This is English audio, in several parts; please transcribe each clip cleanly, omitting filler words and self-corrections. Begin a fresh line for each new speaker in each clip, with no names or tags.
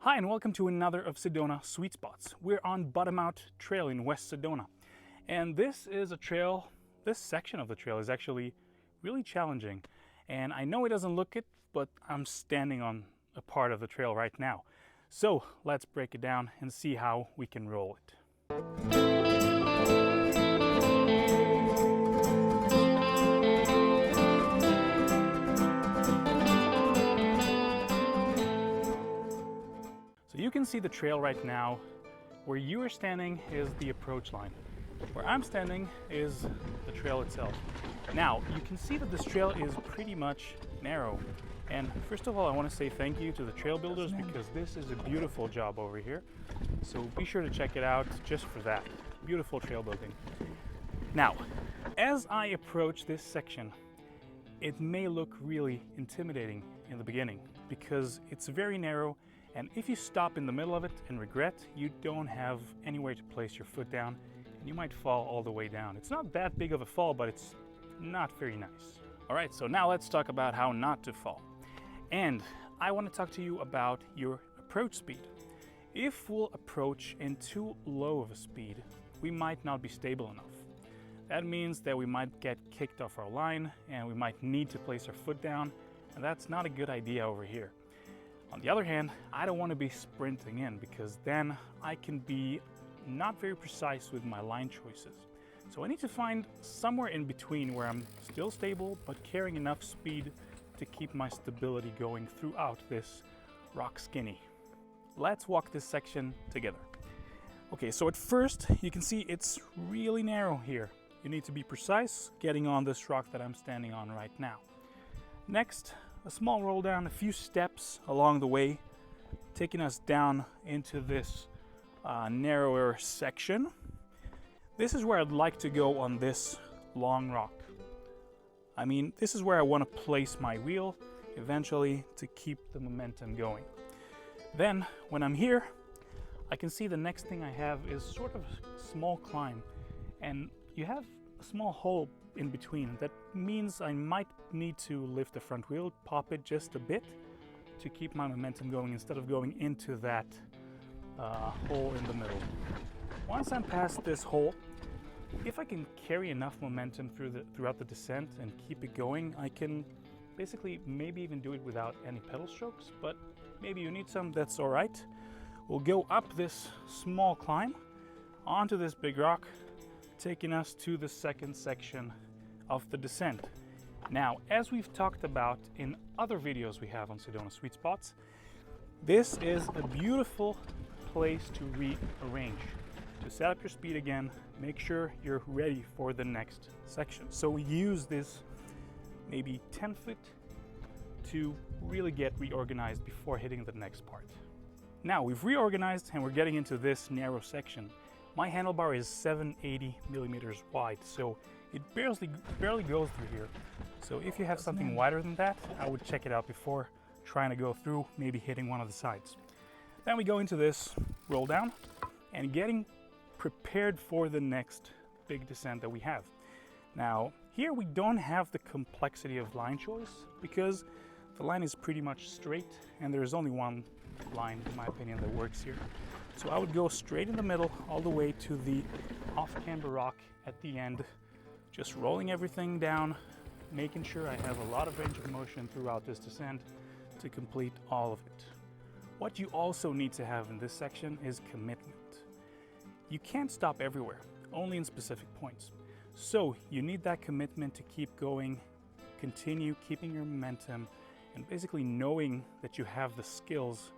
Hi and welcome to another of Sedona Sweet Spots. We're on Bottom-Out Trail in West Sedona. And this is a trail, this section of the trail is actually really challenging. And I know it doesn't look it, but I'm standing on a part of the trail right now. So let's break it down and see how we can roll it. So you can see the trail right now. Where you are standing is the approach line. Where I'm standing is the trail itself. Now, you can see that this trail is pretty much narrow. And first of all, I want to say thank you to the trail builders because this is a beautiful job over here. So be sure to check it out just for that. Beautiful trail building. Now, as I approach this section, it may look really intimidating in the beginning because it's very narrow. And if you stop in the middle of it and regret, you don't have anywhere to place your foot down and you might fall all the way down. It's not that big of a fall, but it's not very nice. All right, so now let's talk about how not to fall. And I want to talk to you about your approach speed. If we'll approach in too low of a speed, we might not be stable enough. That means that we might get kicked off our line and we might need to place our foot down, and that's not a good idea over here. On the other hand, I don't want to be sprinting in because then I can be not very precise with my line choices. So I need to find somewhere in between where I'm still stable but carrying enough speed to keep my stability going throughout this rock skinny. Let's walk this section together. Okay, so at first you can see it's really narrow here. You need to be precise getting on this rock that I'm standing on right now. Next, a small roll down, a few steps along the way, taking us down into this narrower section. This is where I'd like to go on this long rock. I mean, this is where I want to place my wheel eventually to keep the momentum going. Then, when I'm here, I can see the next thing I have is sort of a small climb. And you have a small hole in between. That means I might need to lift the front wheel, pop it just a bit to keep my momentum going instead of going into that hole in the middle. Once I'm past this hole, if I can carry enough momentum throughout the descent and keep it going, I can basically maybe even do it without any pedal strokes, but maybe you need some, that's all right. We'll go up this small climb onto this big rock, taking us to the second section of the descent. Now, as we've talked about in other videos we have on Sedona Sweet Spots, this is a beautiful place to rearrange, to set up your speed again, make sure you're ready for the next section. So we use this maybe 10 foot to really get reorganized before hitting the next part. Now we've reorganized and we're getting into this narrow section. My handlebar is 780 millimeters wide, so it barely goes through here. So if you have something wider than that, I would check it out before trying to go through, maybe hitting one of the sides. Then we go into this roll down and getting prepared for the next big descent that we have. Now, here we don't have the complexity of line choice because the line is pretty much straight and there's only one line, in my opinion, that works here. So I would go straight in the middle all the way to the off-camber rock at the end, just rolling everything down, making sure I have a lot of range of motion throughout this descent to complete all of it. What you also need to have in this section is commitment. You can't stop everywhere, only in specific points. So you need that commitment to keep going, continue keeping your momentum, and basically knowing that you have the skills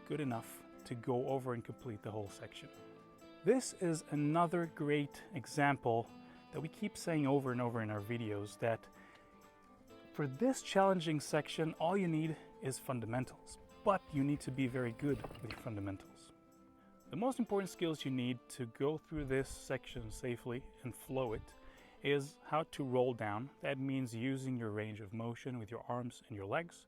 good enough to go over and complete the whole section. This is another great example that we keep saying over and over in our videos, that for this challenging section, all you need is fundamentals, but you need to be very good with your fundamentals. The most important skills you need to go through this section safely and flow it is how to roll down. That means using your range of motion with your arms and your legs,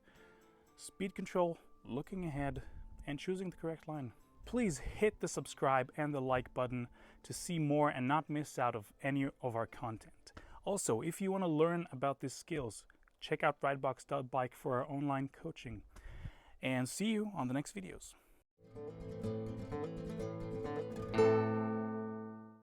speed control, looking ahead, and choosing the correct line. Please hit the subscribe and the like button to see more and not miss out of any of our content. Also, if you want to learn about these skills, check out ridebox.bike for our online coaching. And see you on the next videos.